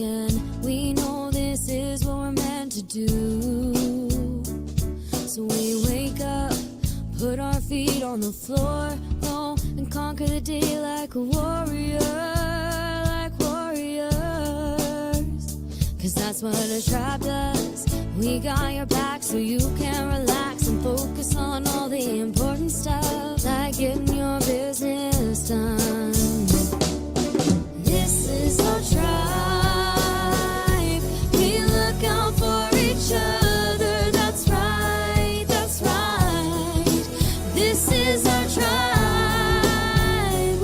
and we know this is what we're meant to do. So we wake up, put our feet on the floor, go and conquer the day like a warrior, like warriors. Cause that's what a tribe does. We got your back so you can relax and focus on all the important stuff, like getting your business done. This is our tribe. We look out for each other. That's right, that's right. This is our tribe.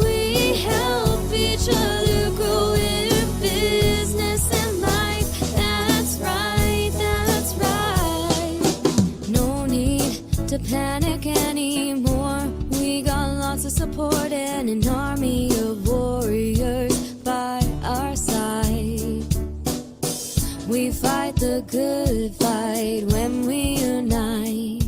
We help each other grow in business and life. That's right, that's right. No need to panic anymore. We got lots of support and an army of warriors by our side. We fight the good fight when we unite.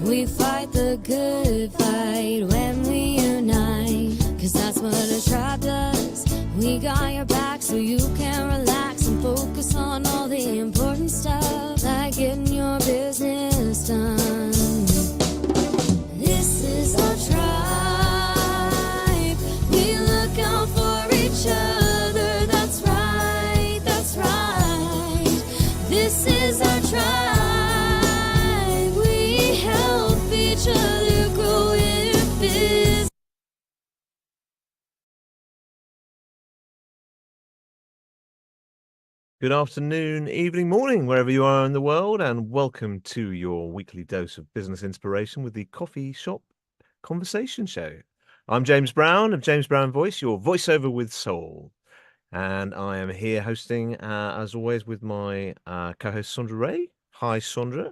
We fight the good fight when we unite. Cause that's what a tribe does. We got your back so you can relax and focus on all the important stuff, like getting your business done. This is our tribe. We look out for each other. That's right, that's right. This is our tribe. We help each other grow in business. Good afternoon, evening, morning, wherever you are in the world, and welcome to your weekly dose of business inspiration with the Coffee Shop Conversation Show. I'm James Brown of James Brown Voice, your voiceover with soul. And I am here hosting, as always, with my co-host Sondra Ray. Hi, Sondra.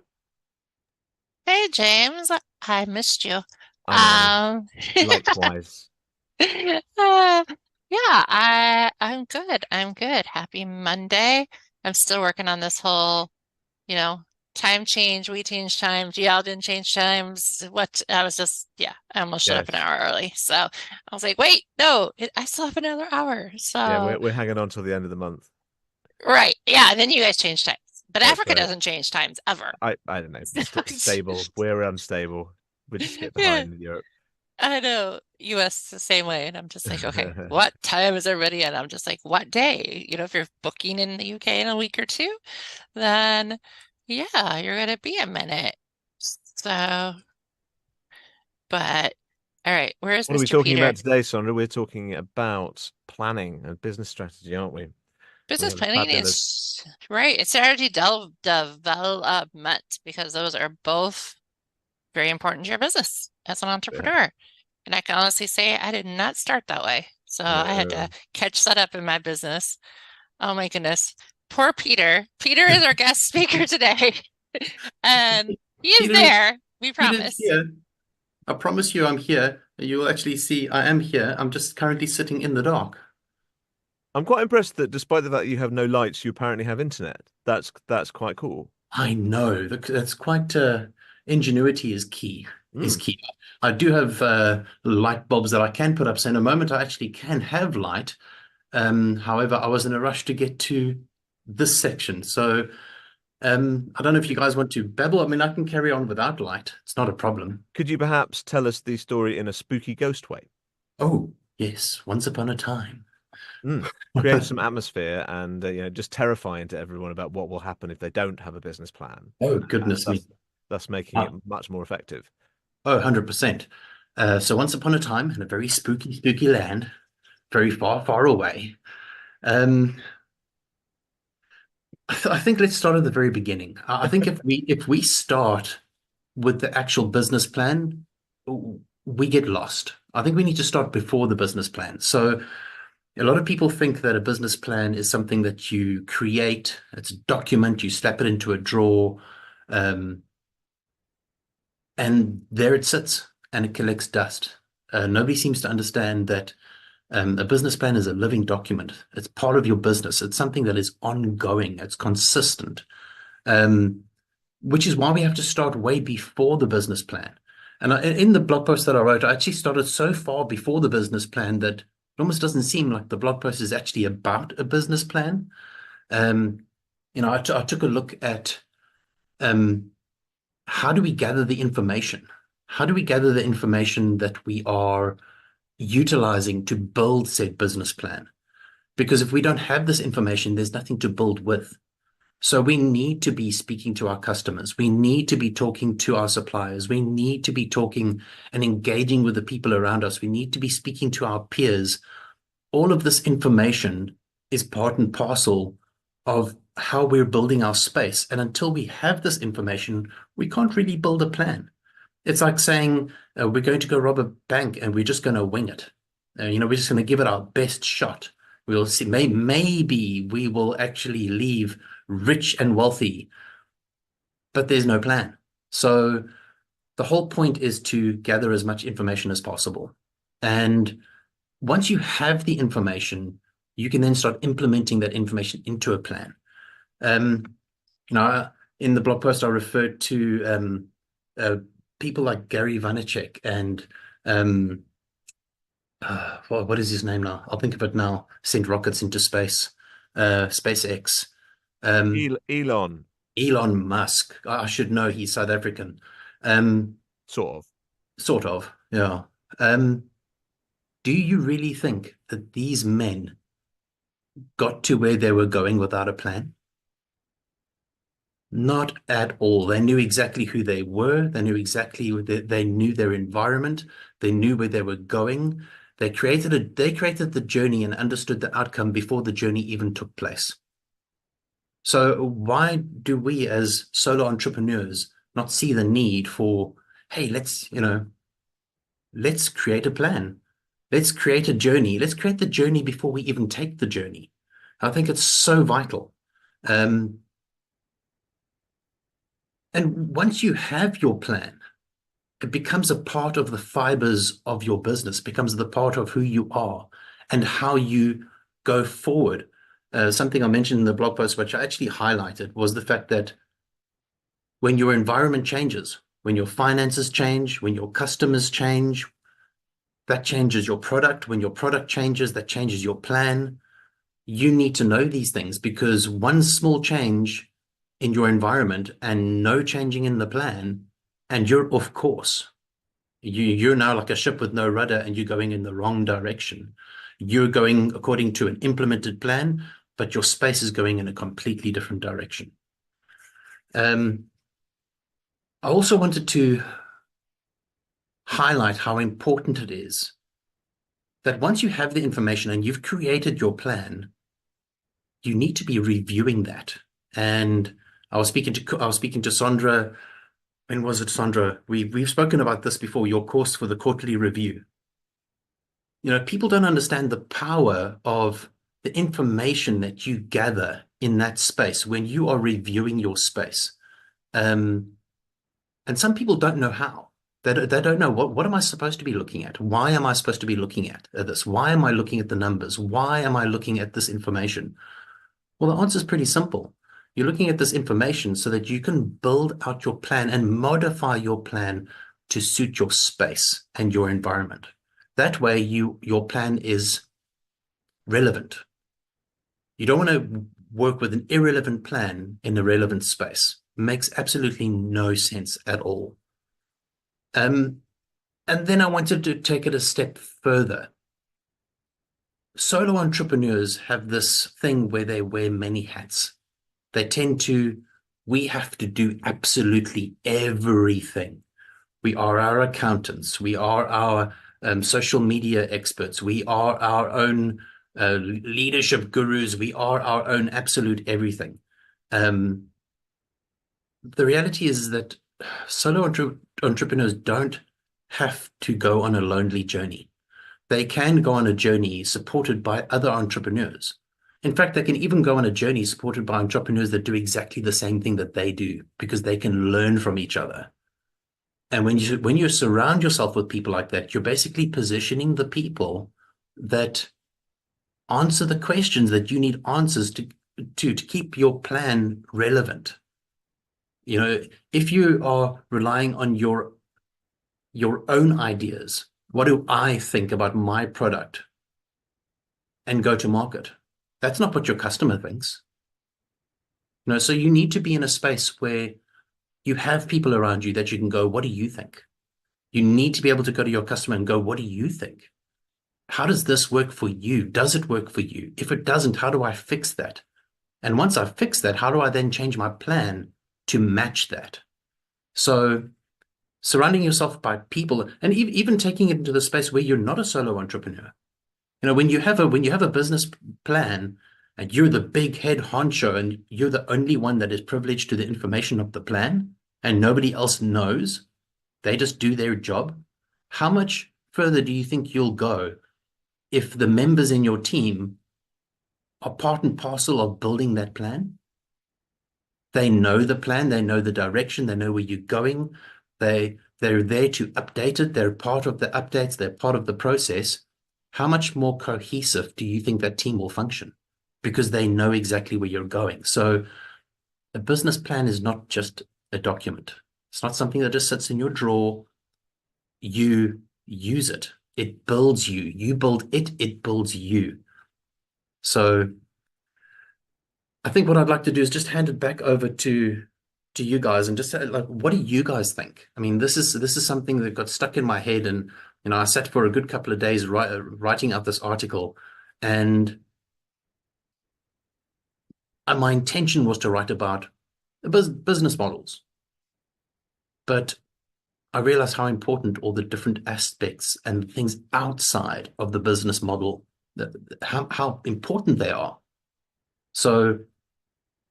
Hey, James. I missed you. I know. Likewise. Yeah, I'm good. I'm good. Happy Monday. I'm still working on this whole, time change. We changed times. Y'all didn't change times. I almost showed up an hour early. So I was like, wait, no, I still have another hour. So yeah, we're hanging on till the end of the month. Right. Yeah. And then you guys change times. But That's Africa right. doesn't change times ever. I don't know. Stable. We're unstable. We just get behind Europe. I know. US the same way. And I'm just like, okay, what time is everybody in? I'm just like, what day? If you're booking in the UK in a week or two, then yeah, you're gonna be a minute. So, but all right, where's What are we Mr. talking Peter? about today, Sondra? We're talking about planning and business strategy, aren't we? Business planning is right. It's strategy development, because those are both very important to your business as an entrepreneur. Yeah. And I can honestly say I did not start that way. So I had to catch that up in my business. Oh my goodness. Poor Peter. Peter is our guest speaker today. And he is there. We promise. Here. I promise you I'm here. You will actually see I am here. I'm just currently sitting in the dark. I'm quite impressed that despite the fact that you have no lights, you apparently have internet. That's quite cool. I know. That's quite ingenuity is key. Is key. I do have light bulbs that I can put up. So in a moment, I actually can have light. However, I was in a rush to get to this section. So I don't know if you guys want to babble. I mean, I can carry on without light. It's not a problem. Could you perhaps tell us the story in a spooky ghost way? Oh, yes. Once upon a time. Create some atmosphere and just terrifying to everyone about what will happen if they don't have a business plan. Oh, goodness me. Thus making it much more effective. Oh, 100%. So once upon a time in a very spooky land, very far, far away. I think let's start at the very beginning. I think if we start with the actual business plan, we get lost. I think we need to start before the business plan. So a lot of people think that a business plan is something that you create, it's a document, you slap it into a drawer, and there it sits and it collects dust. Nobody seems to understand that a business plan is a living document. It's part of your business. It's something that is ongoing. It's consistent, which is why we have to start way before the business plan. And in the blog post that I wrote, I actually started so far before the business plan that It almost doesn't seem like the blog post is actually about a business plan. I took a look at how do we gather the information? How do we gather the information that we are utilizing to build said business plan? Because if we don't have this information, there's nothing to build with. So we need to be speaking to our customers. We need to be talking to our suppliers. We need to be talking and engaging with the people around us. We need to be speaking to our peers. All of this information is part and parcel of how we're building our space. And until we have this information, we can't really build a plan. It's like saying we're going to go rob a bank and we're just going to wing it. We're just going to give it our best shot. We'll see. Maybe we will actually leave rich and wealthy, but there's no plan. So the whole point is to gather as much information as possible. And once you have the information, you can then start implementing that information into a plan. In the blog post, I referred to people like Gary Vaynerchuk and what is his name now? I'll think of it now. Sent rockets into space, SpaceX. Elon Musk. I should know, he's South African. Sort of, yeah. Do you really think that these men got to where they were going without a plan? Not at all. They knew exactly who they were. They knew exactly they knew their environment. They knew where they were going. They created the journey and understood the outcome before the journey even took place. So why do we as solo entrepreneurs not see the need for, hey, let's create a plan. Let's create a journey. Let's create the journey before we even take the journey. I think it's so vital. And once you have your plan, it becomes a part of the fibers of your business, becomes the part of who you are and how you go forward. Something I mentioned in the blog post, which I actually highlighted, was the fact that when your environment changes, when your finances change, when your customers change, that changes your product. When your product changes, that changes your plan. You need to know these things, because one small change in your environment and no changing in the plan, and you're off course. You're now like a ship with no rudder and you're going in the wrong direction. You're going according to an implemented plan, but your space is going in a completely different direction. I also wanted to highlight how important it is that once you have the information and you've created your plan, you need to be reviewing that. And I was speaking to Sondra. When was it, Sondra? We've spoken about this before, your course for the quarterly review. People don't understand the power of the information that you gather in that space when you are reviewing your space. And some people don't know how. They don't know what am I supposed to be looking at? Why am I supposed to be looking at this? Why am I looking at the numbers? Why am I looking at this information? Well, the answer is pretty simple. You're looking at this information so that you can build out your plan and modify your plan to suit your space and your environment. That way, your plan is relevant. You don't want to work with an irrelevant plan in a relevant space. It makes absolutely no sense at all. And then I wanted to take it a step further. Solo entrepreneurs have this thing where they wear many hats. We have to do absolutely everything. We are our accountants. We are our social media experts. We are our own leadership gurus. We are our own absolute everything. The reality is that solo entrepreneurs don't have to go on a lonely journey. They can go on a journey supported by other entrepreneurs. In fact, they can even go on a journey supported by entrepreneurs that do exactly the same thing that they do, because they can learn from each other. And when you surround yourself with people like that, you're basically positioning the people that answer the questions that you need answers to keep your plan relevant. If you are relying on your own ideas, what do I think about my product? and go to market. That's not what your customer thinks. So you need to be in a space where you have people around you that you can go, what do you think? You need to be able to go to your customer and go, what do you think? How does this work for you? Does it work for you? If it doesn't, how do I fix that? And once I fix that, how do I then change my plan to match that? So surrounding yourself by people, and even taking it into the space where you're not a solo entrepreneur. When you have a business plan and you're the big head honcho and you're the only one that is privileged to the information of the plan and nobody else knows, they just do their job. How much further do you think you'll go if the members in your team are part and parcel of building that plan? They know the plan, they know the direction, they know where you're going. They're there to update it. They're part of the updates. They're part of the process. How much more cohesive do you think that team will function? Because they know exactly where you're going. So a business plan is not just a document. It's not something that just sits in your drawer. You use it. It builds you. You build it. It builds you. So I think what I'd like to do is just hand it back over to you guys and just say, like, what do you guys think? I mean, this is something that got stuck in my head, and I sat for a good couple of days writing out this article, and my intention was to write about business models, but I realized how important all the different aspects and things outside of the business model, how important they are. So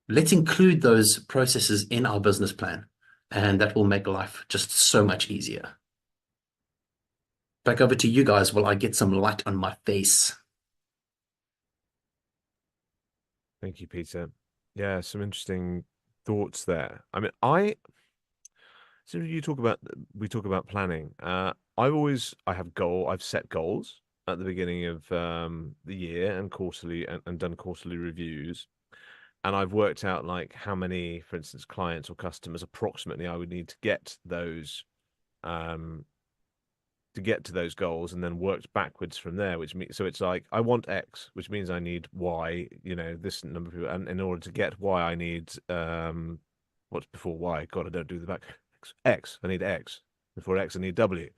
let's include those processes in our business plan, and that will make life just so much easier. Back over to you guys while I get some light on my face. Thank you, Peter. Yeah, some interesting thoughts there. I mean, so we talk about planning. I've set goals at the beginning of the year and quarterly and done quarterly reviews. And I've worked out like how many, for instance, clients or customers approximately I would need to get those goals, and then worked backwards from there, which means, so it's like I want X, which means I need Y, this number of people, and in order to get Y, I need what's before Y? God, I don't do the back. X. I need X. Before X, I need W.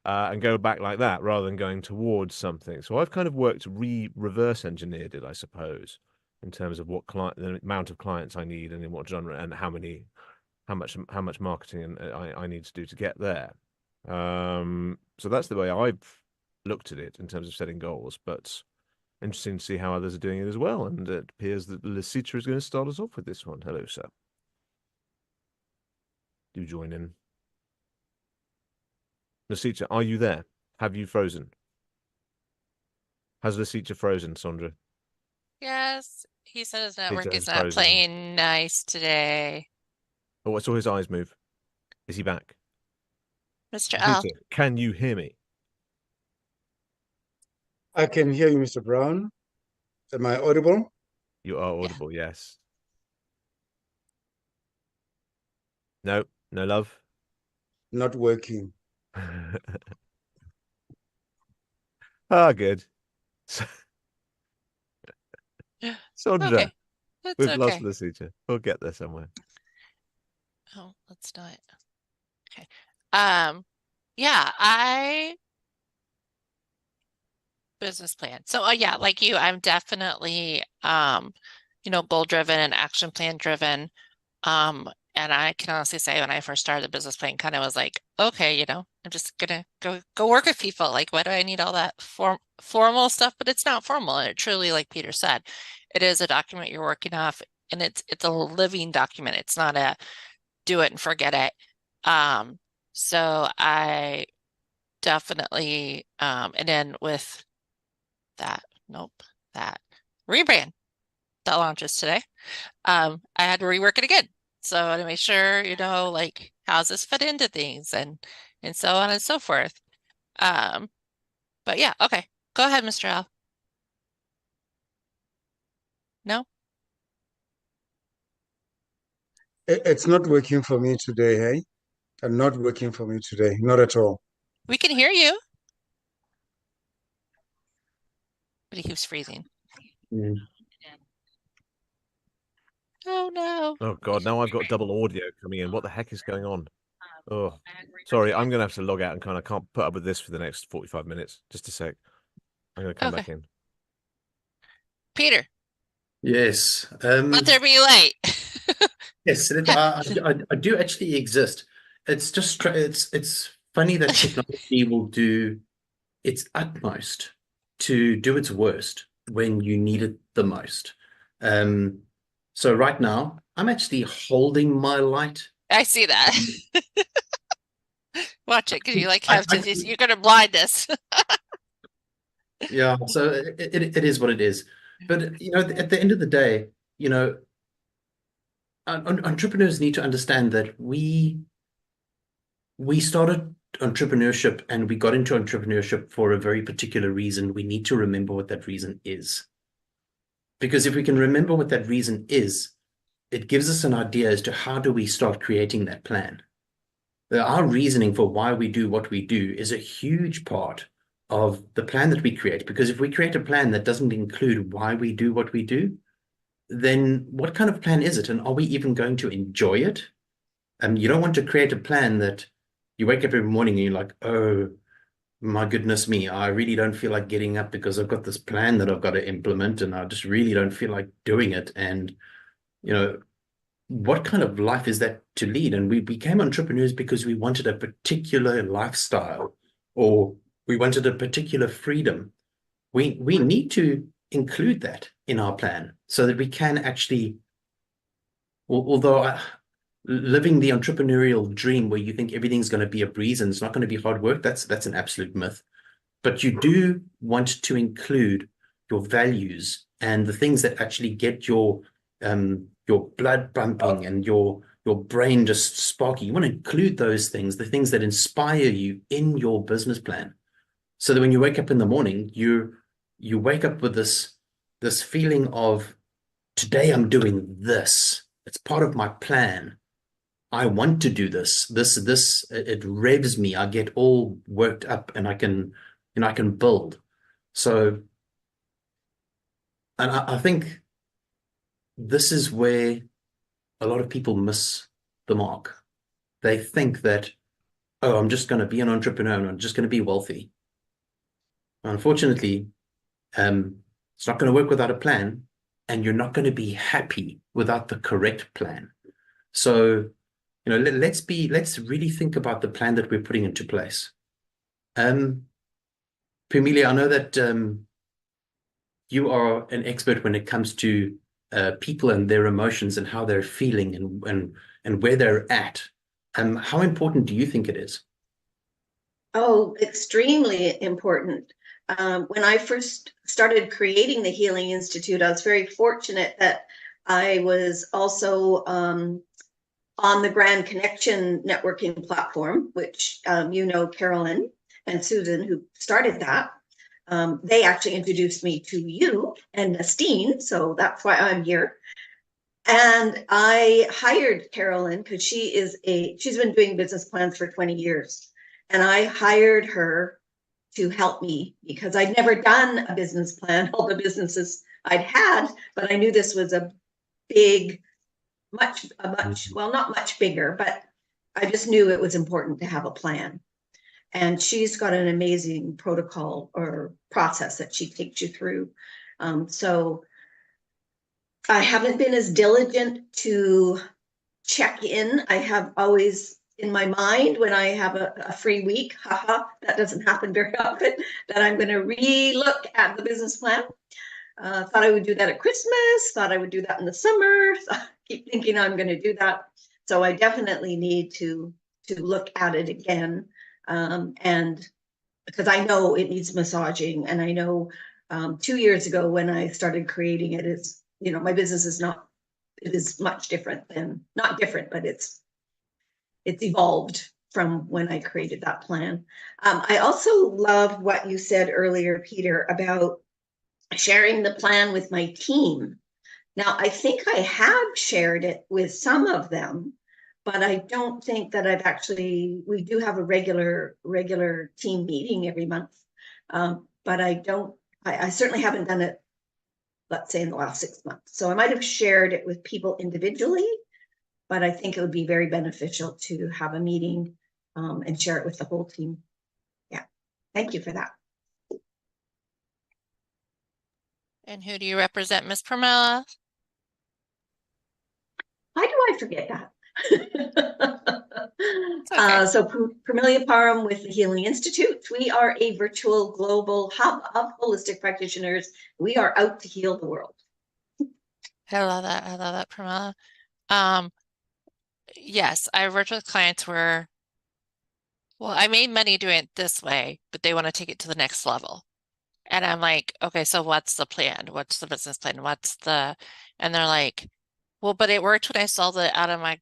And go back like that rather than going towards something. So I've kind of worked reverse engineered it, I suppose, in terms of the amount of clients I need and in what genre and how much marketing I need to do to get there. So that's the way I've looked at it in terms of setting goals, but interesting to see how others are doing it as well. And it appears that Lisica is going to start us off with this one. Hello, sir. Do join in. Lisica, are you there? Have you frozen? Has Lisica frozen, Sondra? Yes, he said his network Peter is has not frozen. playing nice today. Oh, I saw his eyes move. Is he back? Mr. L. Peter, can you hear me? I can hear you, Mr. Brown. Am I audible? You are audible, yes. No, no love. Not working. Ah, good. Sondra, Okay, that's we've lost okay. Lisica. We'll get there somewhere. Oh, let's do it. Okay. Yeah, business plan. So, yeah, like you, I'm definitely, goal driven and action plan driven. And I can honestly say when I first started the business plan, kind of was like, okay, I'm just gonna go work with people. Like, why do I need all that formal stuff? But it's not formal. It truly, like Peter said, it is a document you're working off, and it's a living document. It's not a do it and forget it. So I definitely, and then with that rebrand that launches today, I had to rework it again. So to make sure, like, how's this fit into things and so on and so forth. But yeah, okay. Go ahead, Mr. Al. No? It's not working for me today, hey? And not working for me today, not at all. We can hear you. but he keeps freezing. Mm. Oh no. Oh God, now I've got double audio coming in. What the heck is going on? Oh, sorry, I'm gonna have to log out and I can't put up with this for the next 45 minutes. Just a sec. I'm gonna come back in. Peter, Yes. let there be light. Yes, I do actually exist. It's just it's funny that technology will do its utmost to do its worst when you need it the most. So right now, I'm actually holding my light. I see that. Watch it, because you like have to. You're gonna blind us. Yeah, so it is what it is. But you know, at the end of the day, you know, entrepreneurs need to understand that we started entrepreneurship and we got into entrepreneurship for a very particular reason. We need to remember what that reason is. Because if we can remember what that reason is, it gives us an idea as to how do we start creating that plan. Our reasoning for why we do what we do is a huge part of the plan that we create. Because if we create a plan that doesn't include why we do what we do, then what kind of plan is it? And are we even going to enjoy it? And you don't want to create a plan that you wake up every morning and you're like, oh, my goodness me, I really don't feel like getting up because I've got this plan that I've got to implement and I just really don't feel like doing it. And, you know, what kind of life is that to lead? And we became entrepreneurs because we wanted a particular lifestyle or we wanted a particular freedom. We need to include that in our plan so that we can actually, although living the entrepreneurial dream where you think everything's going to be a breeze and it's not going to be hard work, that's an absolute myth. But you do want to include your values and the things that actually get your blood pumping and your brain just sparky. You want to include those things, the things that inspire you in your business plan. So that when you wake up in the morning, you wake up with this feeling of, today I'm doing this. It's part of my plan. I want to do this. It revs me. I get all worked up and I can build. So, and I think this is where a lot of people miss the mark. They think that, oh, I'm just going to be an entrepreneur and I'm just going to be wealthy. Unfortunately, it's not going to work without a plan, and you're not going to be happy without the correct plan. So, you know, let's really think about the plan that we're putting into place. Pumelia, I know that you are an expert when it comes to people and their emotions and how they're feeling and where they're at. How important do you think it is? Oh, extremely important. When I first started creating the Healing Institute, I was very fortunate that I was also on the Grand Connection networking platform, which you know, Carolyn and Susan, who started that. They actually introduced me to you and Nastine, so that's why I'm here. And I hired Carolyn because she's been doing business plans for 20 years. And I hired her to help me because I'd never done a business plan, all the businesses I'd had, but I knew this was a big, well, not much bigger, but I just knew it was important to have a plan. And she's got an amazing protocol or process that she takes you through. So I haven't been as diligent to check in. I have always in my mind when I have a free week, that doesn't happen very often, that I'm going to re-look at the business plan. Thought I would do that at Christmas, thought I would do that in the summer. So I keep thinking I'm going to do that. So I definitely need to look at it again. And because I know it needs massaging, and I know 2 years ago when I started creating it, is, you know, my business is it is much different than, not different, but it's evolved from when I created that plan. I also love what you said earlier, Peter, about sharing the plan with my team. Now, I think I have shared it with some of them, but I don't think that we do have a regular team meeting every month. But I don't I certainly haven't done it, let's say, in the last 6 months. So I might have shared it with people individually, but I think it would be very beneficial to have a meeting and share it with the whole team. Yeah, thank you for that. And who do you represent, Miss Pramila? Why do I forget that? Okay. So Pramila Param with the Healing Institute. We are a virtual global hub of holistic practitioners. We are out to heal the world. I love that. I love that, Pramila. Yes, I worked with clients where, well, I made money doing it this way, but they want to take it to the next level. And I'm like, okay, so what's the plan? What's the business plan? And they're like, well, but it worked when I sold it out of my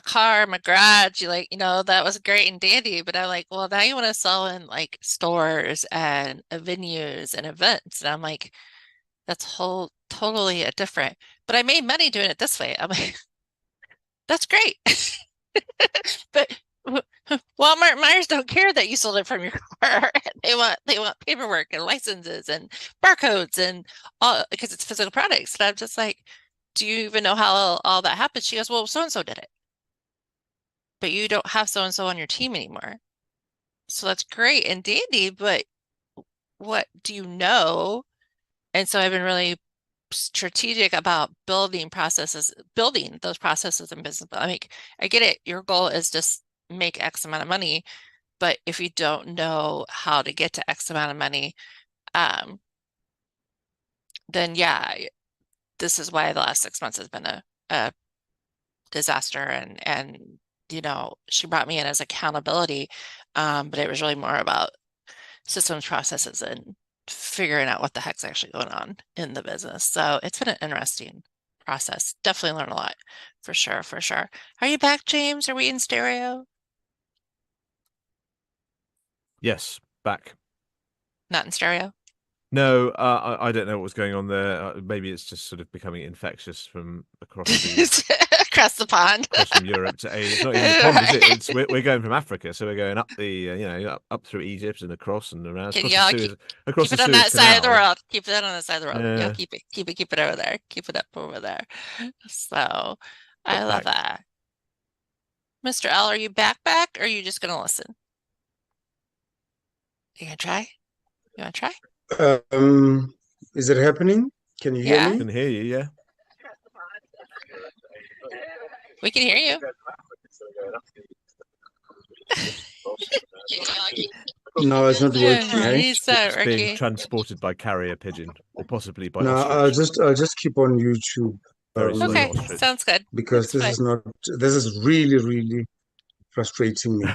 car, my garage. That was great and dandy. But I'm like, well, now you want to sell in like stores and venues and events. And I'm like, that's totally a different, but I made money doing it this way. I'm like, that's great. But Walmart, Myers don't care that you sold it from your car. They want paperwork and licenses and barcodes and all, because it's physical products. And I'm just like, do you even know how all that happens? She goes, well, so-and-so did it. But you don't have so-and-so on your team anymore. So that's great and dandy, but what do you know? And so I've been really strategic about building those processes in business. I mean, I get it. Your goal is just make X amount of money, but if you don't know how to get to X amount of money, then yeah, this is why the last 6 months has been a disaster. And she brought me in as accountability, but it was really more about systems, processes, and figuring out what the heck's actually going on in the business. So it's been an interesting process. Definitely learned a lot, for sure, for sure. Are you back, James? Are we in stereo? Yes, back. Not in stereo? No, I don't know what was going on there. Maybe it's just sort of becoming infectious from across across the pond, across from Europe to Asia. It's not even the pond, is it? We're going from Africa, so we're going up the up through Egypt and across and around Keep across it the on that Suez side of the Canal. world. Keep it on the side of the world. Yeah, keep it over there. Keep it up over there. So I love that. Mr. L, are you back, or are you just gonna listen? You gonna try? You wanna try? Is it happening? Can you hear me? I can hear you, yeah. We can hear you. No, it's not working. It's being transported by carrier pigeon, or possibly by ostrich. I'll just keep on YouTube. Okay, sounds good. Because this is really, really frustrating me.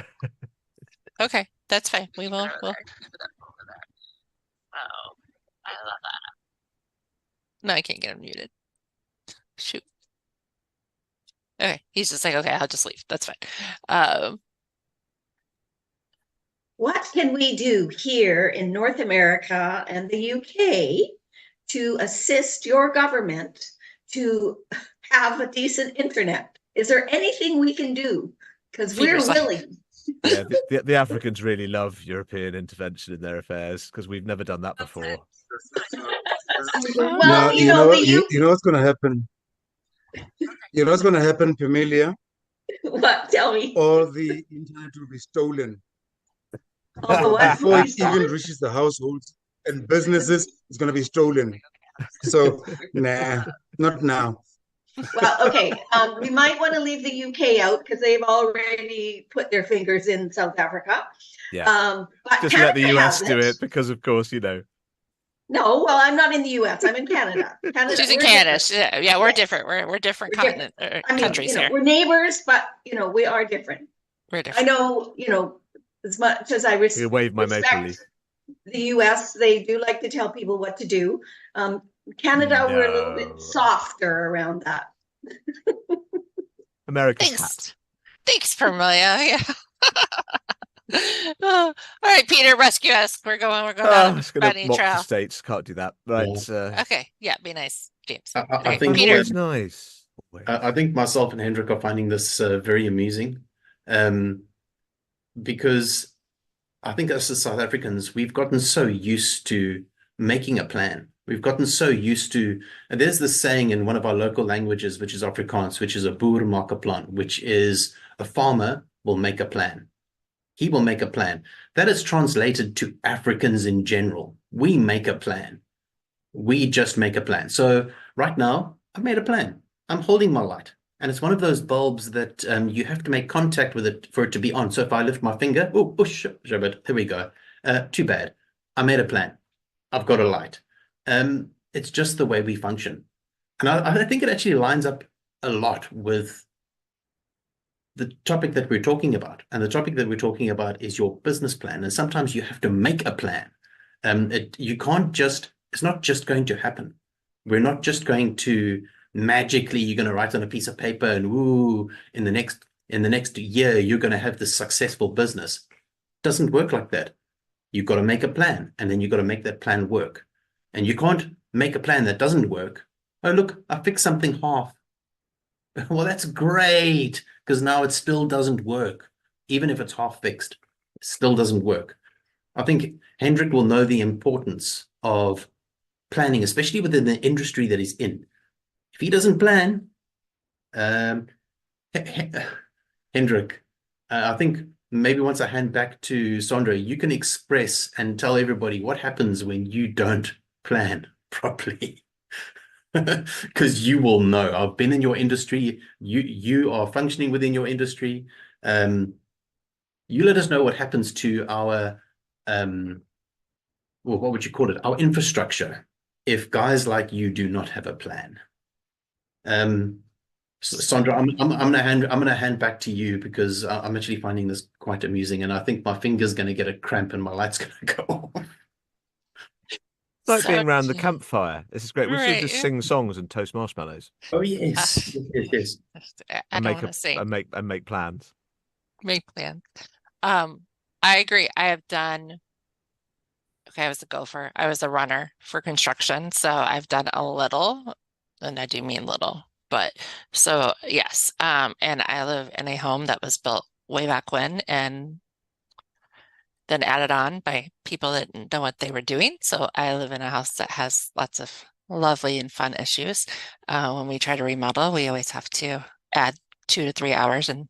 Okay, that's fine. We'll. Oh, I love that. No, I can't get him muted. Shoot. Okay, he's just like, okay, I'll just leave. That's fine. What can we do here in North America and the UK to assist your government to have a decent internet? Is there anything we can do? Because we're willing. Yeah, the Africans really love European intervention in their affairs because we've never done that before. Well, you know what's going to happen. You know what's going to happen, Pamela? What? Tell me. All the internet will be stolen. Before it even reaches the households and businesses, it's going to be stolen. So, nah, not now. Well, okay. We might want to leave the UK out because they've already put their fingers in South Africa. Yeah. But just Canada let the US do it because, of course, No, well, I'm not in the US. I'm in Canada. She's in Canada. Yeah, we're different. We're different continent countries here. We're neighbors, but we are different. We're different. I know, as much as I wave my maple leaf. The US, they do like to tell people what to do. Canada, we're a little bit softer around that. America's cat. Thanks, Pamela. Yeah. All right, Peter, rescue us. We're going on a running trail. The States can't do that, right? Okay, yeah, be nice, James. I think Peter. It's nice. I think myself and Hendrik are finding this very amusing, because I think as South Africans, we've gotten so used to making a plan. We've gotten so used to, and there's this saying in one of our local languages, which is Afrikaans, which is a boer maak 'n plan, which is a farmer will make a plan. He will make a plan. That is translated to Africans in general. We make a plan. We just make a plan. So right now, I've made a plan. I'm holding my light. And it's one of those bulbs that you have to make contact with it for it to be on. So if I lift my finger, oh, push, here we go. Too bad. I made a plan. I've got a light. It's just the way we function. And I think it actually lines up a lot with the topic that we're talking about. And the topic that we're talking about is your business plan. And sometimes you have to make a plan. You can't just, it's not just going to happen. We're not just going to magically, you're going to write on a piece of paper and ooh, in the next year, you're going to have this successful business. It doesn't work like that. You've got to make a plan, and then you've got to make that plan work. And you can't make a plan that doesn't work. Oh, look, I fixed something half. Well, that's great, because now it still doesn't work. Even if it's half fixed, it still doesn't work. I think Hendrik will know the importance of planning, especially within the industry that he's in. If he doesn't plan, Hendrik, I think maybe once I hand back to Sondra, you can express and tell everybody what happens when you don't plan properly. Because you will know. I've been in your industry. You are functioning within your industry. You let us know what happens to our, well, what would you call it? Our infrastructure, if guys like you do not have a plan. Sondra, I'm gonna hand back to you, because I'm actually finding this quite amusing, and I think my finger's gonna get a cramp and my light's gonna go off. It's like being around the campfire. This is great. We should just yeah. sing songs and toast marshmallows. Oh yes, yes. I don't want to sing. And make plans. Make plans. I agree. I have done. Okay, I was a gopher. I was a runner for construction, so I've done a little, and I do mean little. But so yes, and I live in a home that was built way back when, and then added on by people that didn't know what they were doing. So I live in a house that has lots of lovely and fun issues. When we try to remodel, we always have to add 2 to 3 hours and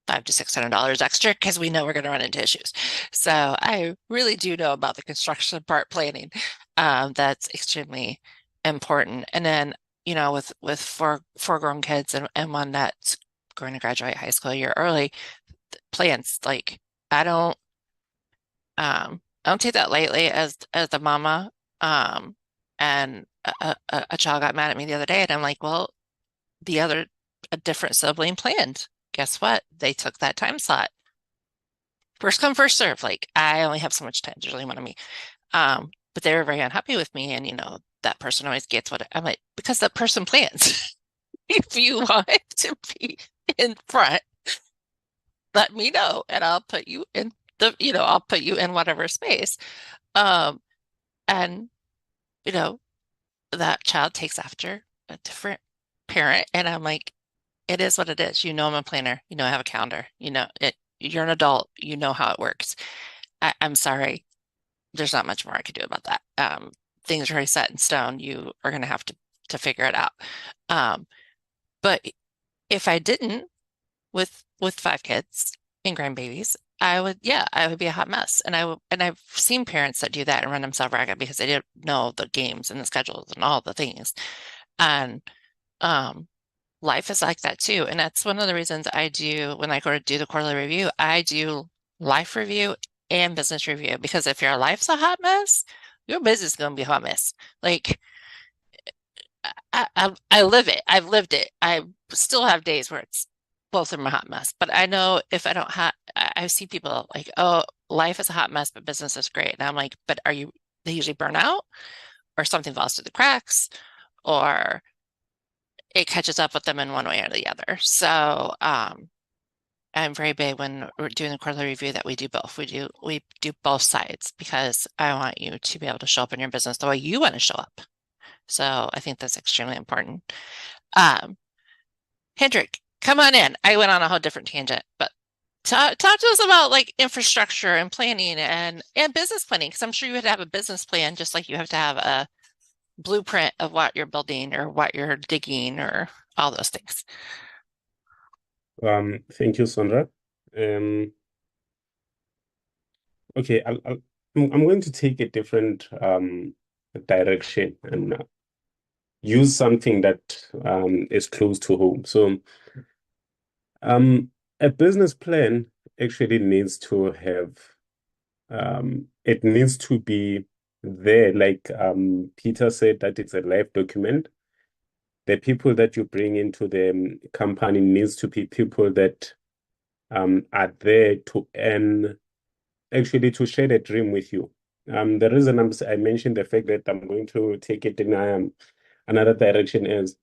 $500 to $600 extra, because we know we're going to run into issues. So I really do know about the construction part planning. That's extremely important. And then, you know, with four grown kids and one that's going to graduate high school a year early, plans, like I don't take that lightly as a mama. And a child got mad at me the other day, and I'm like, well, a different sibling planned. Guess what? They took that time slot. First come, first serve. Like, I only have so much time. There's only one of me. But they were very unhappy with me, and you know, that person always gets what I'm like, because that person plans. If you want to be in front, let me know, and I'll put you in I'll put you in whatever space. And you know, that child takes after a different parent, and I'm like, it is what it is. You know, I'm a planner. You know, I have a calendar. You know it. You're an adult. You know how it works. I'm sorry. There's not much more I could do about that. Things are already set in stone. You are going to have to figure it out. But if I didn't, with 5 kids and grandbabies, I would be a hot mess. And I've seen parents that do that and run themselves ragged because they didn't know the games and the schedules and all the things. And life is like that too. And that's one of the reasons I do, when I go to do the quarterly review, I do life review and business review, because if your life's a hot mess, your business is going to be a hot mess. Like, I live it. I've lived it. I still have days where it's both of them a hot mess. But I know if I don't have, I see people like, oh, life is a hot mess, but business is great. And I'm like, but they usually burn out, or something falls through the cracks, or it catches up with them in one way or the other. So I'm very big when we're doing the quarterly review that we do both. We do both sides, because I want you to be able to show up in your business the way you want to show up. So I think that's extremely important. Hendrik, come on in. I went on a whole different tangent, but Talk to us about like infrastructure and planning and business planning, because I'm sure you would have a business plan just like you have to have a blueprint of what you're building or what you're digging or all those things. Thank you, Sondra. Okay, I'm going to take a different direction and use something that is close to home. So, a business plan actually needs to have it needs to be there, like Peter said, that it's a live document. The people that you bring into the company needs to be people that are there to earn, actually to share the dream with you. The reason I mentioned the fact that I'm going to take it in another direction is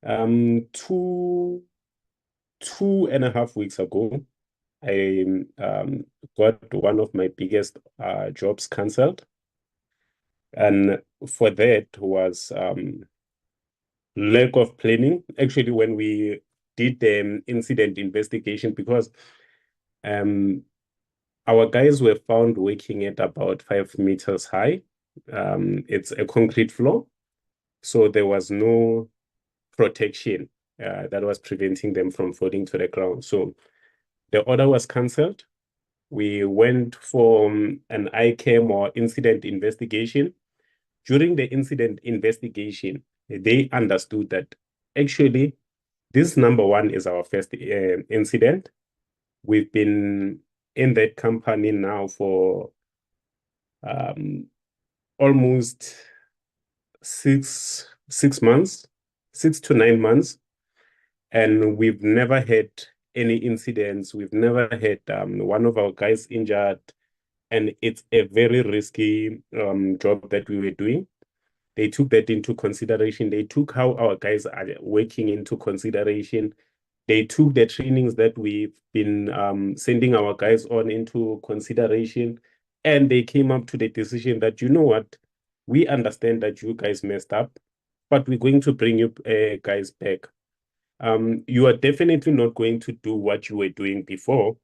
2.5 weeks ago, I got one of my biggest jobs cancelled. And for that was lack of planning. Actually, when we did the incident investigation, because our guys were found working at about 5 meters high. It's a concrete floor, so there was no protection that was preventing them from falling to the ground. So the order was cancelled. We went for an ICAM or incident investigation. During the incident investigation, they understood that actually this number one is our first incident. We've been in that company now for almost 6 months, 6 to 9 months, and we've never had any incidents. We've never had one of our guys injured, and it's a very risky job that we were doing. They took that into consideration. They took how our guys are working into consideration. They took the trainings that we've been sending our guys on into consideration, and they came up to the decision that, you know what, we understand that you guys messed up, but we're going to bring you guys back. You are definitely not going to do what you were doing before.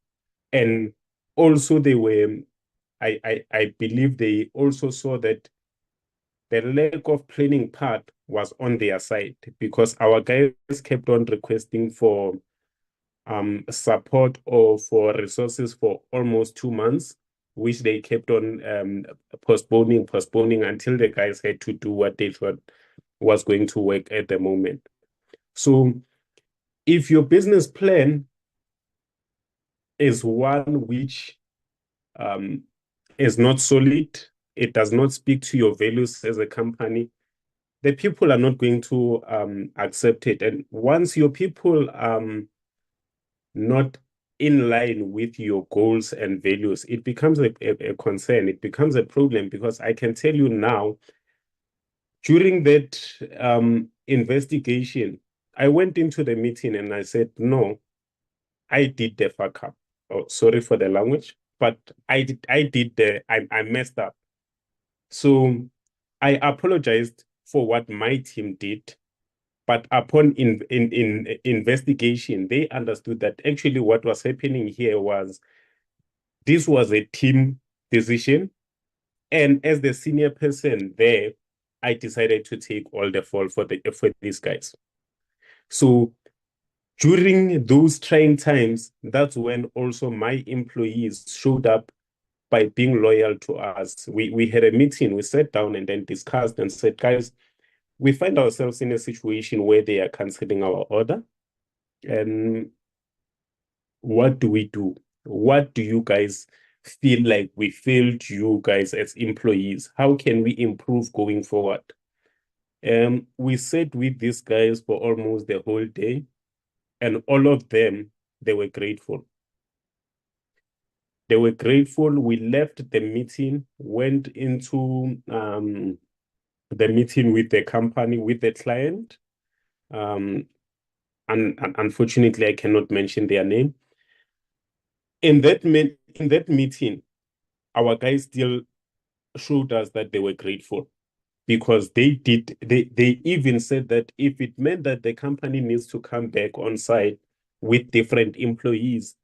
And also they were, I believe they also saw that the lack of planning part was on their side, because our guys kept on requesting for support or for resources for almost 2 months, which they kept on postponing until the guys had to do what they thought was going to work at the moment. So if your business plan is one which is not solid, it does not speak to your values as a company, the people are not going to accept it. And once your people not in line with your goals and values, it becomes a concern. It becomes a problem, because I can tell you now, during that investigation, I went into the meeting and I said, no, I did the fuck up. Oh, sorry for the language, but I messed up. So I apologized for what my team did. But upon investigation, they understood that actually what was happening here was this was a team decision. And as the senior person there, I decided to take all the fall for these guys. So during those trying times, that's when also my employees showed up by being loyal to us. We had a meeting, we sat down and then discussed and said, guys, we find ourselves in a situation where they are canceling our order. And what do we do? What do you guys feel like we failed you guys as employees? How can we improve going forward? We sat with these guys for almost the whole day, and all of them, they were grateful. They were grateful. We left the meeting, went into the meeting with the company, with the client. And unfortunately, I cannot mention their name. In that meeting, our guys still showed us that they were grateful, because they even said that if it meant that the company needs to come back on site with different employees,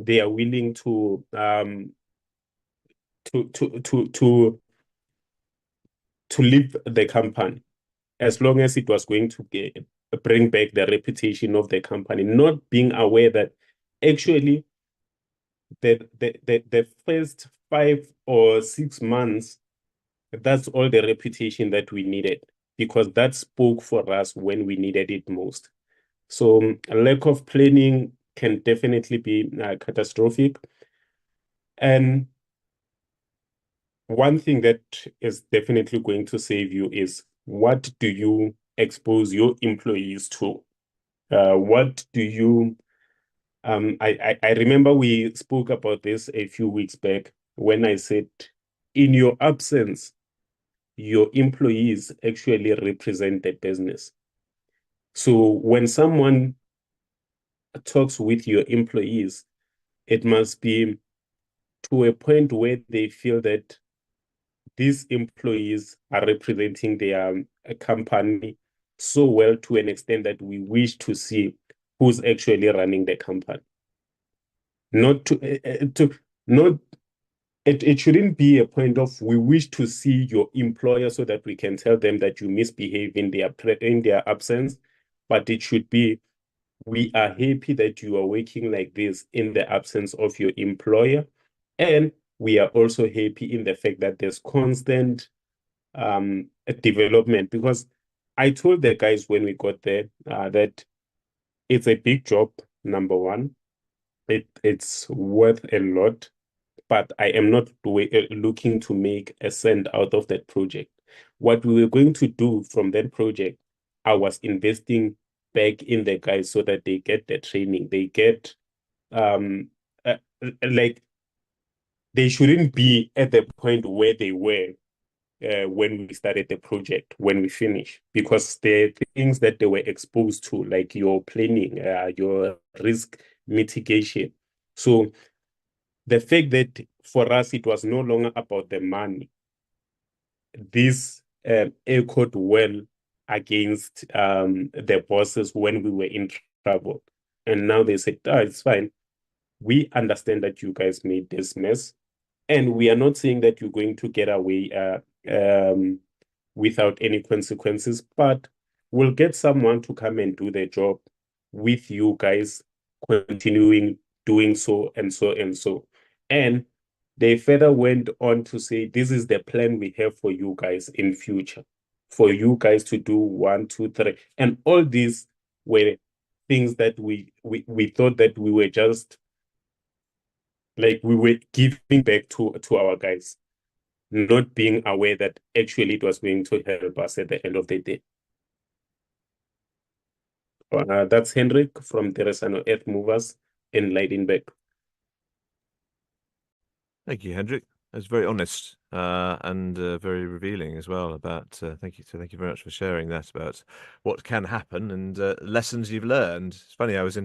they are willing to to leave the company, as long as it was going to bring back the reputation of the company, not being aware that actually the first 5 or 6 months, that's all the reputation that we needed, because that spoke for us when we needed it most. So a lack of planning can definitely be catastrophic. And one thing that is definitely going to save you is, what do you expose your employees to? What do you I remember we spoke about this a few weeks back when I said, in your absence, your employees actually represent the business. So when someone talks with your employees, it must be to a point where they feel that these employees are representing their company so well, to an extent that we wish to see who's actually running the company. Not to not it shouldn't be a point of we wish to see your employer so that we can tell them that you misbehave in their absence, but it should be, we are happy that you are working like this in the absence of your employer, and we are also happy in the fact that there's constant development. Because I told the guys when we got there that it's a big job, number one. It's worth a lot, but I am not looking to make a cent out of that project. What we were going to do from that project, I was investing back in the guys so that they get the training. They get like, they shouldn't be at the point where they were when we started the project, when we finish, because the things that they were exposed to, like your planning, your risk mitigation. So the fact that for us it was no longer about the money, this echoed well against the bosses when we were in trouble. And now they said, it's fine. We understand that you guys made this mess, and we are not saying that you're going to get away without any consequences, but we'll get someone to come and do the job with you guys, continuing doing so and so and so. And they further went on to say, this is the plan we have for you guys in future, for you guys to do 1, 2, 3. And all these were things that we thought that we were just like, we were giving back to our guys, not being aware that actually it was going to help us at the end of the day. That's Hendrik from Teresano Earth Movers in Leidenbeck. Thank you, Hendrik. That's very honest and very revealing as well about, thank you very much for sharing that about what can happen and lessons you've learned. It's funny, I was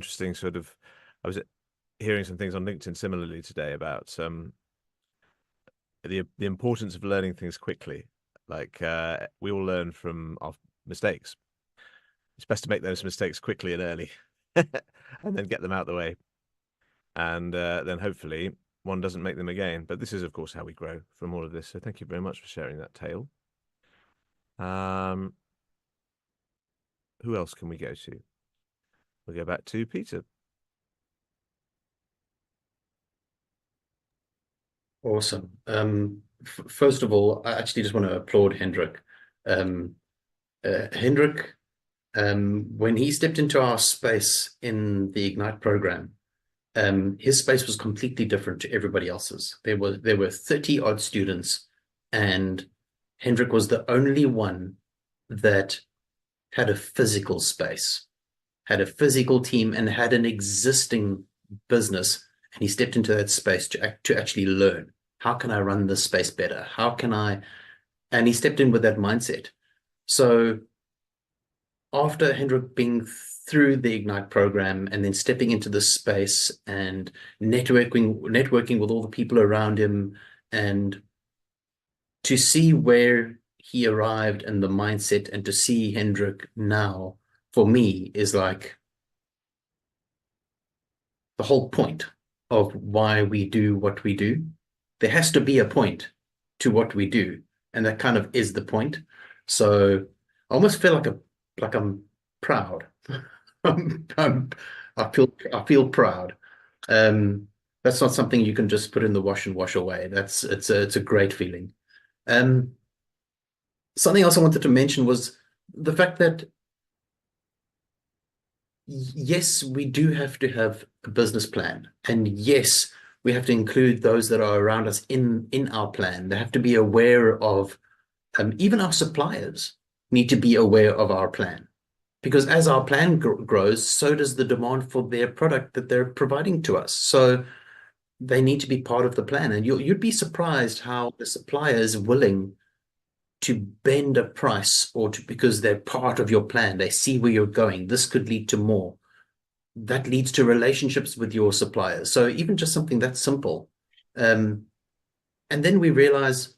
hearing some things on LinkedIn similarly today about the importance of learning things quickly. Like we all learn from our mistakes. It's best to make those mistakes quickly and early and then get them out of the way. And then hopefully one doesn't make them again. But this is, of course, how we grow from all of this. So thank you very much for sharing that tale. Who else can we go to? We'll go back to Peter. Awesome. First of all, I actually just want to applaud Hendrik. Hendrik, when he stepped into our space in the Ignite program, his space was completely different to everybody else's. There were 30 odd students, and Hendrik was the only one that had a physical space, had a physical team, and had an existing business. And he stepped into that space to actually learn. How can I run this space better? How can I? And he stepped in with that mindset. So after Hendrik being through the Ignite program and then stepping into this space and networking with all the people around him, and to see where he arrived and the mindset, and to see Hendrik now, for me, is like the whole point. of why we do what we do. There has to be a point to what we do, and that kind of is the point. So I almost feel like I'm proud. I feel proud. That's not something you can just put in the wash and wash away. It's a great feeling. Something else I wanted to mention was the fact that yes, we do have to have a business plan, and yes, we have to include those that are around us in our plan. They have to be aware of, even our suppliers need to be aware of our plan, because as our plan grows, so does the demand for their product that they're providing to us. So they need to be part of the plan, and you'd be surprised how the supplier is willing to bend a price because they're part of your plan. They see where you're going. This could lead to more. That leads to relationships with your suppliers. So even just something that simple. And then we realize,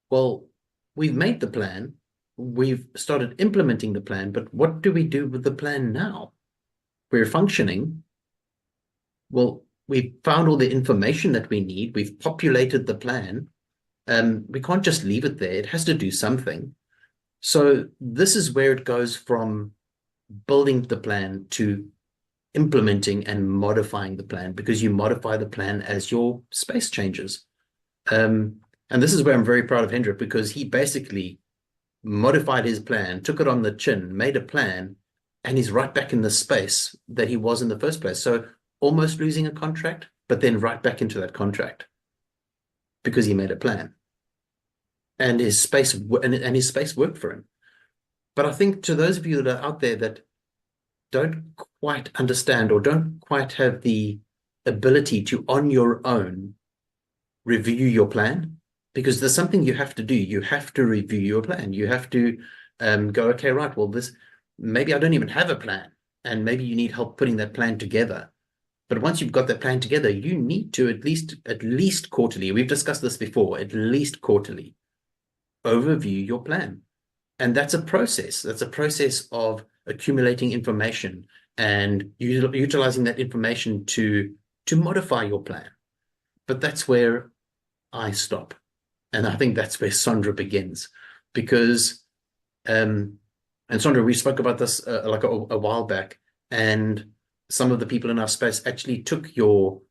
well, we've made the plan. We've started implementing the plan, but what do we do with the plan now? We're functioning. Well, we've found all the information that we need. We've populated the plan. We can't just leave it there. It has to do something. So this is where it goes from building the plan to implementing and modifying the plan, because you modify the plan as your space changes. And this is where I'm very proud of Hendrik, because he basically modified his plan, took it on the chin, made a plan, and he's right back in the space that he was in the first place. So almost losing a contract, but then right back into that contract, because he made a plan, and his space worked for him. But I think to those of you that are out there that don't quite understand or don't quite have the ability to, on your own, review your plan, because there's something you have to do. You have to review your plan. You have to go, okay, right, well, maybe I don't even have a plan, and maybe you need help putting that plan together. But once you've got that plan together, you need to at least quarterly, we've discussed this before, at least quarterly, overview your plan. And that's a process. That's a process of accumulating information and utilizing that information to modify your plan. But that's where I stop. And I think that's where Sondra begins. Because, and Sondra, we spoke about this like a while back, and some of the people in our space actually took your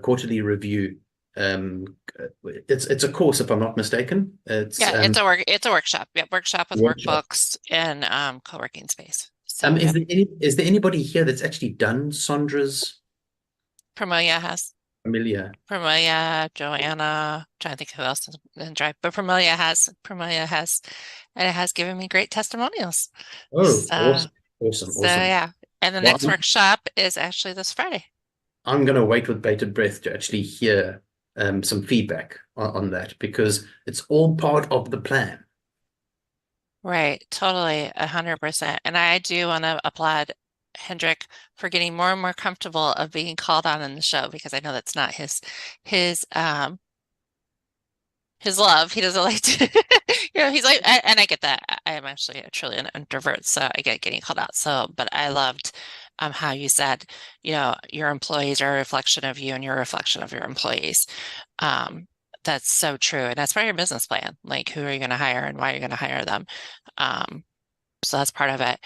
quarterly review. It's a course, if I'm not mistaken. It's a workshop. Yeah, workshop with workbooks and co-working space. So is there anybody here that's actually done Sondra's? Promelia has. Promelia, Joanna, trying to think who else didn't drive, but Promelia has, and it has given me great testimonials. Awesome. Yeah. And the next workshop is actually this Friday. I'm going to wait with bated breath to actually hear some feedback on that, because it's all part of the plan. Right. Totally. 100%. And I do want to applaud Hendrik for getting more and more comfortable of being called on in the show, because I know that's not his love. He doesn't like to, he's like, and I get that. I am actually truly an introvert, so I get getting called out. So, but I loved how you said, your employees are a reflection of you and you're a reflection of your employees. That's so true. And that's part of your business plan. Like, who are you going to hire and why are you going to hire them? So that's part of it.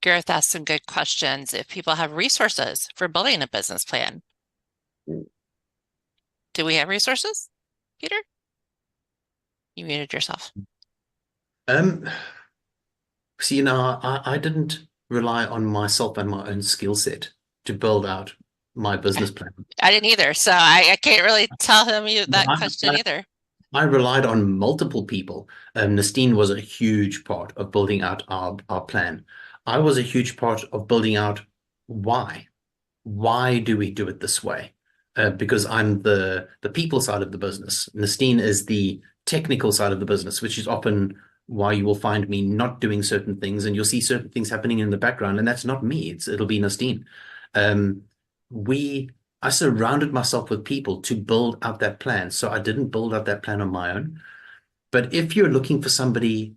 Gareth asked some good questions. If people have resources for building a business plan, do we have resources? Peter, you muted yourself. See, I didn't rely on myself and my own skill set to build out my business plan. I didn't either, so I can't really tell him that question either. I relied on multiple people. Nastine was a huge part of building out our plan. I was a huge part of building out why. Why do we do it this way? Because I'm the people side of the business. Nastine is the technical side of the business, which is often why you will find me not doing certain things, and you'll see certain things happening in the background, and that's not me. It'll be Nastine. I surrounded myself with people to build out that plan. So I didn't build out that plan on my own. But if you're looking for somebody,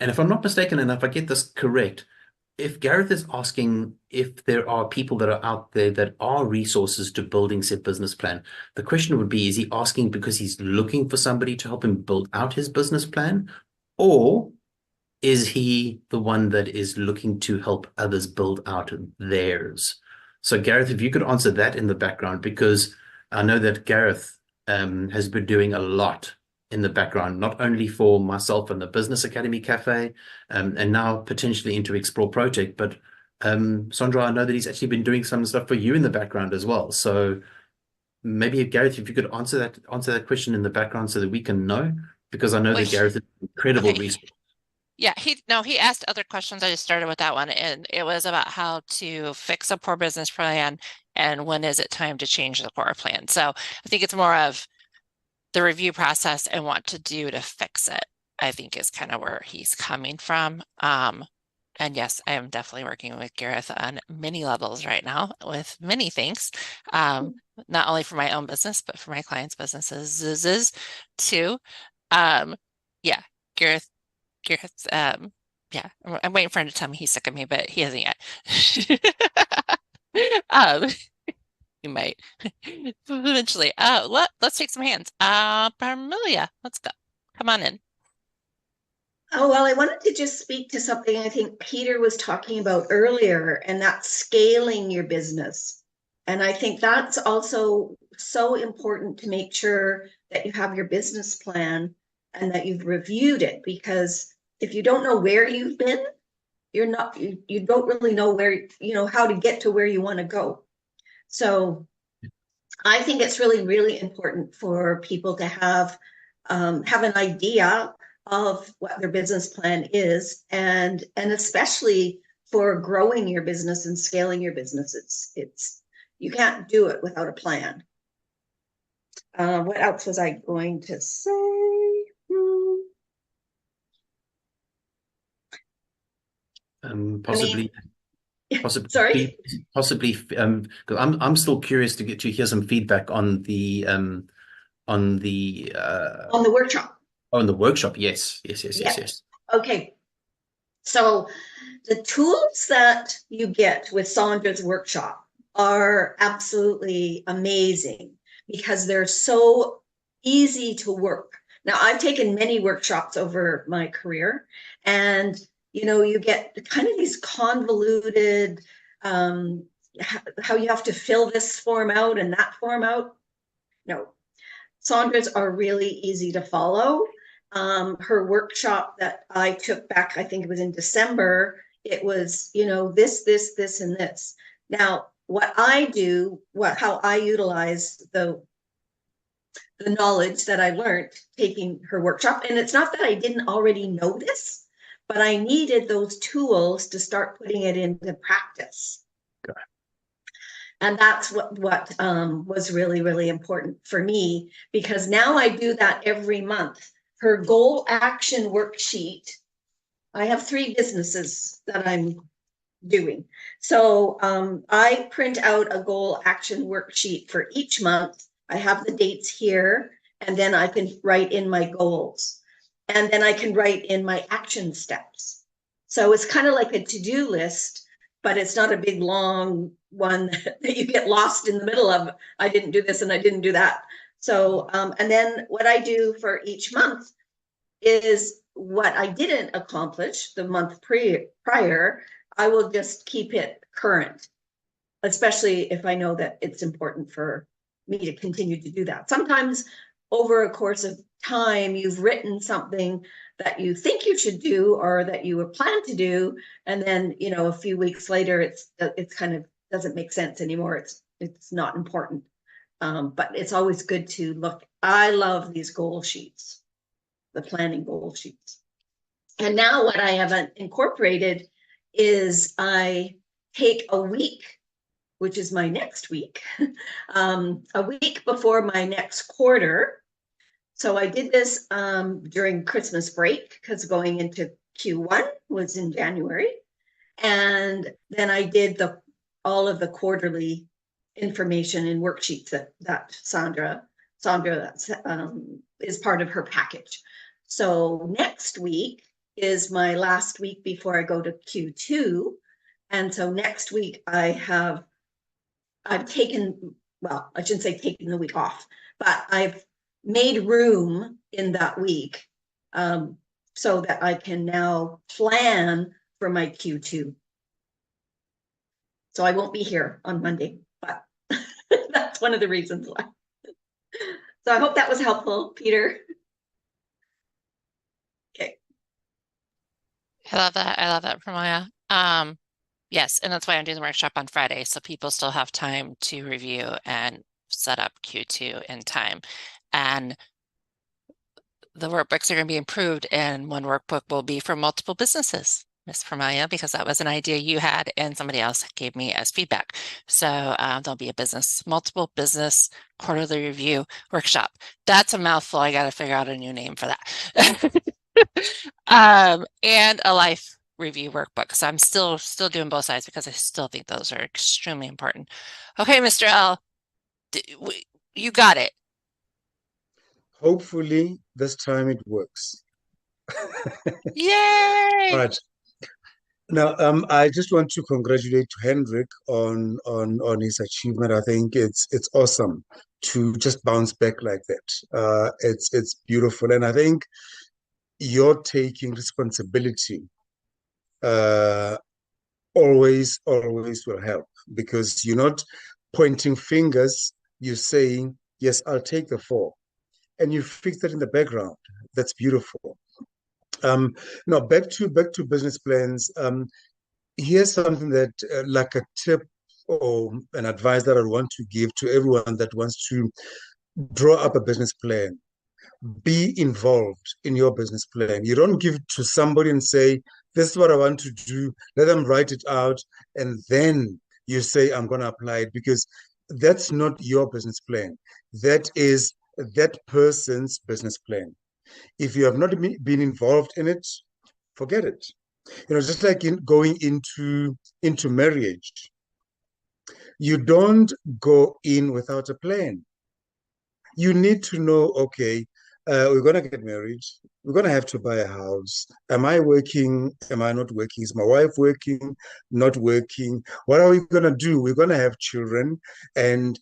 and if I'm not mistaken, and if I get this correct, if Gareth is asking if there are people that are out there that are resources to building said business plan, the question would be, is he asking because he's looking for somebody to help him build out his business plan? Or is he the one that is looking to help others build out theirs? So Gareth, if you could answer that in the background, because I know that Gareth has been doing a lot in the background, not only for myself and the Business Academy Cafe, and now potentially into Explore ProTech, but Sondra, I know that he's actually been doing some stuff for you in the background as well. So maybe Gareth, if you could answer that question in the background so that we can know, because I know that Gareth is an incredible resource. Yeah, he asked other questions. I just started with that one, and it was about how to fix a poor business plan and when is it time to change the core plan. So I think it's more of the review process and what to do to fix it, I think is kind of where he's coming from. And yes, I am definitely working with Gareth on many levels right now with many things, not only for my own business, but for my clients' businesses too. Yeah, Gareth, yeah, I'm waiting for him to tell me he's sick of me, but he hasn't yet. You might eventually. Let's take some hands. Parmelia, let's go. Come on in. Oh, well, I wanted to just speak to something I think Peter was talking about earlier, and that's scaling your business. And I think that's also so important to make sure that you have your business plan and that you've reviewed it, because if you don't know where you've been, you don't really know where, how to get to where you want to go. So I think it's really, really important for people to have an idea of what their business plan is, and especially for growing your business and scaling your business. It's you can't do it without a plan. What else was I going to say? Possibly. Sorry. Possibly. Because I'm still curious to hear some feedback on the workshop. Oh, in the workshop. Yes. Okay. So the tools that you get with Sondra's workshop are absolutely amazing because they're so easy to work. Now, I've taken many workshops over my career, and you get kind of these convoluted, how you have to fill this form out and that form out. No, Sondra's are really easy to follow. Her workshop that I took back, I think it was in December, it was, this, and this. Now, what I do, how I utilize the knowledge that I learned taking her workshop, and it's not that I didn't already know this, but I needed those tools to start putting it into practice. Okay. And that's what was really, really important for me, because now I do that every month. Her goal action worksheet, I have 3 businesses that I'm doing. So I print out a goal action worksheet for each month. I have the dates here, and then I can write in my goals. And then I can write in my action steps. So it's kind of like a to-do list, but it's not a big, long one that you get lost in the middle of. I didn't do this and I didn't do that. So, and then what I do for each month is what I didn't accomplish the month prior, I will just keep it current, especially if I know that it's important for me to continue to do that. Sometimes over a course of time, you've written something that you think you should do or that you were planned to do, and then a few weeks later, it's kind of doesn't make sense anymore. It's not important, but it's always good to look. I love these goal sheets, the planning goal sheets. And now what I have incorporated is I take a week, which is my next week, a week before my next quarter. So I did this during Christmas break, because going into Q1 was in January. And then I did all of the quarterly information and worksheets that Sondra is part of her package. So next week is my last week before I go to Q2. And so next week I've taken, well, I shouldn't say taken the week off, but I've made room in that week so that I can now plan for my Q2. So I won't be here on Monday, but that's one of the reasons why. So I hope that was helpful, Peter. Okay. I love that. I love that, Pramila. Yes, and that's why I'm doing the workshop on Friday, so people still have time to review and set up Q2 in time. And the workbooks are going to be improved, and one workbook will be for multiple businesses, Miss Pramila, because that was an idea you had and somebody else gave me as feedback. So there'll be a multiple business quarterly review workshop. That's a mouthful. I got to figure out a new name for that. And a life review workbook. So I'm still doing both sides because I still think those are extremely important. Okay, Mr. L, you got it. Hopefully this time it works. Yay! All right. Now, I just want to congratulate Hendrik on his achievement. I think it's awesome to just bounce back like that. It's beautiful, and I think you're taking responsibility. Always will help, because you're not pointing fingers. You're saying, "Yes, I'll take the fall," and you fix that in the background. That's beautiful. Now back to business plans. Here's something that like a tip or an advice that I want to give to everyone that wants to draw up a business plan. Be involved in your business plan. You don't give it to somebody and say, "This is what I want to do." Let them write it out, and then you say, "I'm going to apply it," because that's not your business plan. That is that person's business plan. If you have not been involved in it, forget it. Just like in going into marriage, you don't go in without a plan. You need to know, okay, we're going to get married. We're going to have to buy a house. Am I working? Am I not working? Is my wife working? Not working? What are we going to do? We're going to have children, and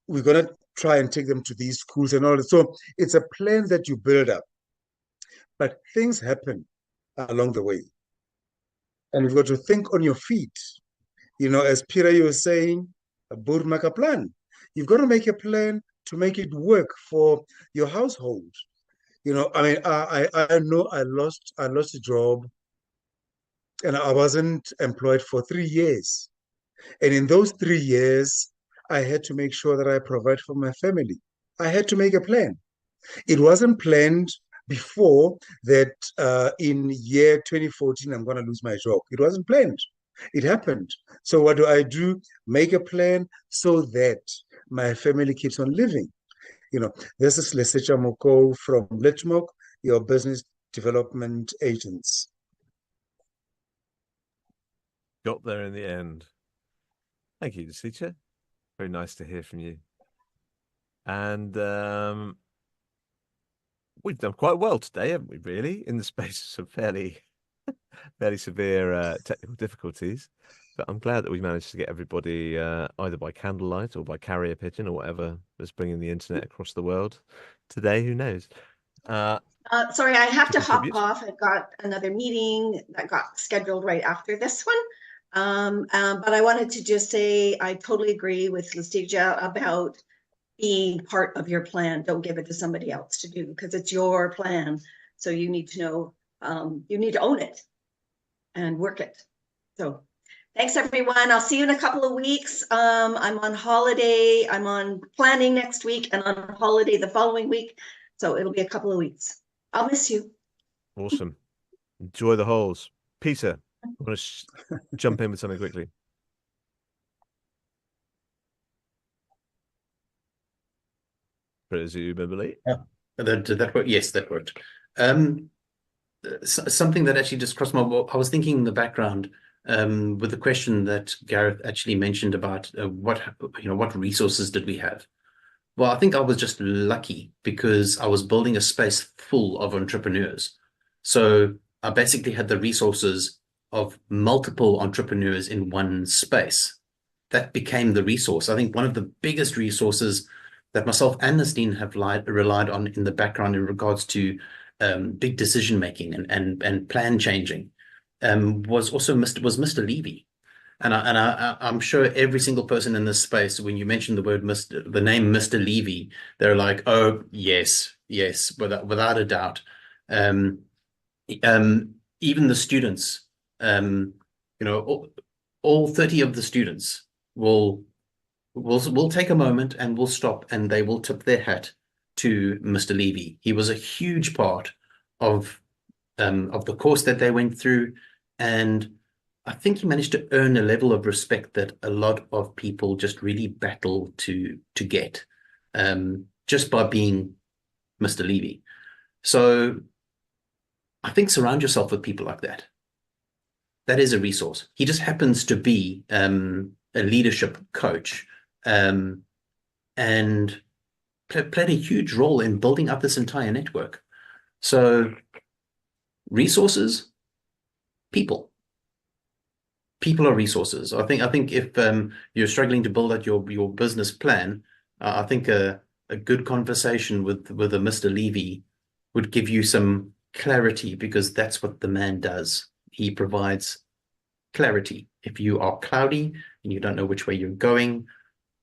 we're going to try and take them to these schools and all that. So it's a plan that you build up. But things happen along the way. And you've got to think on your feet. As Peter, you were saying, a board make a plan. You've got to make a plan to make it work for your household. I mean, I know I lost a job, and I wasn't employed for 3 years. And in those 3 years, I had to make sure that I provide for my family. I had to make a plan. It wasn't planned before that in year 2014, I'm going to lose my job. It wasn't planned. It happened. So what do? Make a plan so that my family keeps on living. This is Lesecha Moko from Litmok, your business development agents. Got there in the end. Thank you, Lesecha. Very nice to hear from you. And we've done quite well today, haven't we, really, in the space of fairly severe technical difficulties. But I'm glad that we managed to get everybody either by candlelight or by carrier pigeon or whatever was bringing the internet across the world today. Who knows? Sorry, I have to hop off. I've got another meeting that got scheduled right after this one. But I wanted to just say I totally agree with Lesecha about being part of your plan. Don't give it to somebody else to do, because it's your plan. So you need to know, you need to own it and work it. So thanks, everyone. I'll see you in a couple of weeks. I'm on holiday. I'm on planning next week and on holiday the following week. So it'll be a couple of weeks. I'll miss you. Awesome. Enjoy the holes. Peter, I want to jump in with something quickly. Presumably. Yeah, that worked. Yes, that worked. Something that actually just crossed my mind. I was thinking in the background with the question that Gareth actually mentioned about what resources did we have? Well, I think I was just lucky because I was building a space full of entrepreneurs. So I basically had the resources of multiple entrepreneurs in one space. That became the resource. I think one of the biggest resources that myself and Nastine have relied on in the background in regards to big decision making and plan changing was Mr. Levy. And I'm sure every single person in this space, when you mention the name Mr. Levy, they're like, oh yes, without a doubt. Even the students, all 30 of the students will take a moment and will stop and they will tip their hat to Mr. Levy. He was a huge part of the course that they went through, and I think he managed to earn a level of respect that a lot of people just really battle to get, just by being Mr. Levy. So I think surround yourself with people like that. That is a resource. He just happens to be a leadership coach, and played a huge role in building up this entire network. So resources, people are resources. I think if you're struggling to build out your business plan, I think a good conversation with a Mr. Levy would give you some clarity, because that's what the man does. He provides clarity. If you are cloudy and you don't know which way you're going,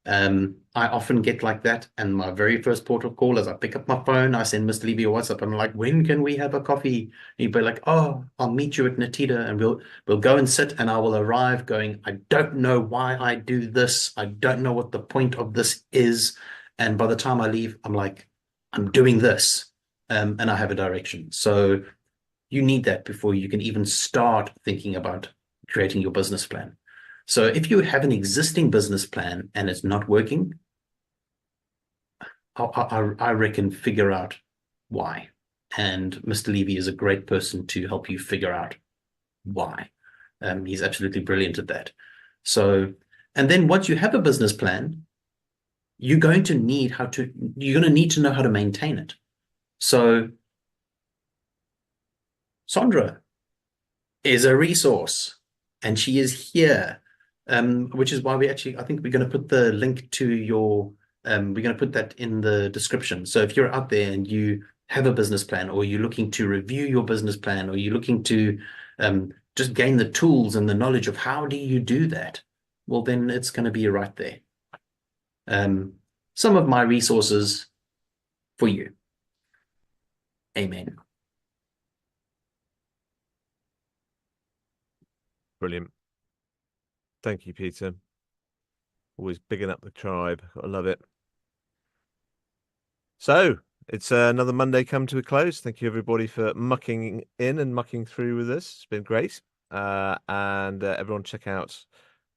I often get like that, and my very first port of call is I pick up my phone, I send Mr. Levy a WhatsApp. I'm like, when can we have a coffee? And he'd be like, oh, I'll meet you at Natita, and we'll go and sit, and I will arrive going, I don't know why I do this. I don't know what the point of this is. And by the time I leave, I'm like, I'm doing this, and I have a direction. So you need that before you can even start thinking about creating your business plan. So if you have an existing business plan and it's not working, I reckon figure out why. And Mr. Levy is a great person to help you figure out why. He's absolutely brilliant at that. So, and then once you have a business plan, you're going to need to know how to maintain it. So Sondra is a resource, and she is here. Which is why I think we're going to put the link to we're going to put that in the description. So if you're out there and you have a business plan, or you're looking to review your business plan, or you're looking to just gain the tools and the knowledge of how do you do that, well, then it's going to be right there. Some of my resources for you. Amen. Brilliant. Thank you, Peter. Always bigging up the tribe. I love it. So it's another Monday come to a close. Thank you, everybody, for mucking in and mucking through with us. It's been great. And everyone check out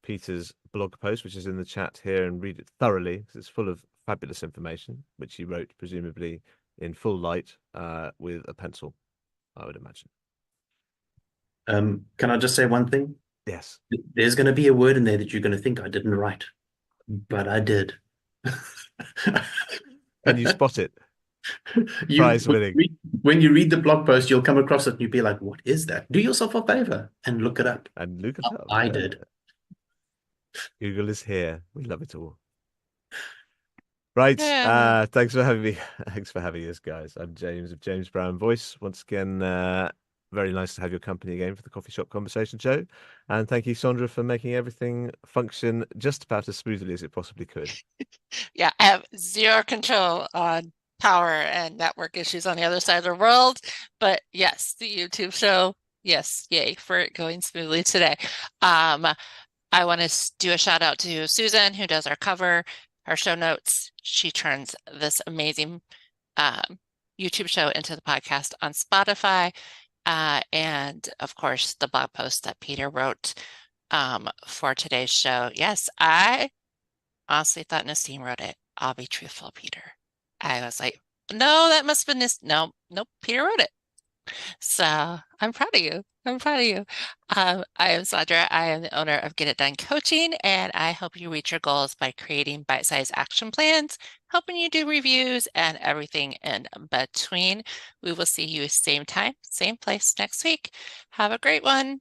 Peter's blog post, which is in the chat here, and read it thoroughly, because it's full of fabulous information, which he wrote presumably in full light with a pencil, I would imagine. Can I just say one thing? Yes. There's going to be a word in there that you're going to think I didn't write, but I did. Can you spot it? Prize winning. When you read the blog post, you'll come across it and you'll be like, what is that? Do yourself a favor and look it up. And look it up. I did. Google is here. We love it all. Right. Yeah. Thanks for having me. Thanks for having us, guys. I'm James of James Brown Voice. Once again, very nice to have your company again for the Coffee Shop Conversation Show. And thank you, Sondra, for making everything function just about as smoothly as it possibly could. Yeah, I have zero control on power and network issues on the other side of the world. But yes, the YouTube show, yes, yay for it going smoothly today. I want to do a shout out to Susan, who does our cover, our show notes. She turns this amazing YouTube show into the podcast on Spotify. And of course, the blog post that Peter wrote for today's show. Yes, I honestly thought Nastine wrote it. I'll be truthful, Peter. I was like, no, that must have been nope, Peter wrote it. So I'm proud of you. I'm proud of you. I am Sondra. I am the owner of Get It Done Coaching, and I help you reach your goals by creating bite-sized action plans, helping you do reviews, and everything in between. We will see you same time, same place next week. Have a great one.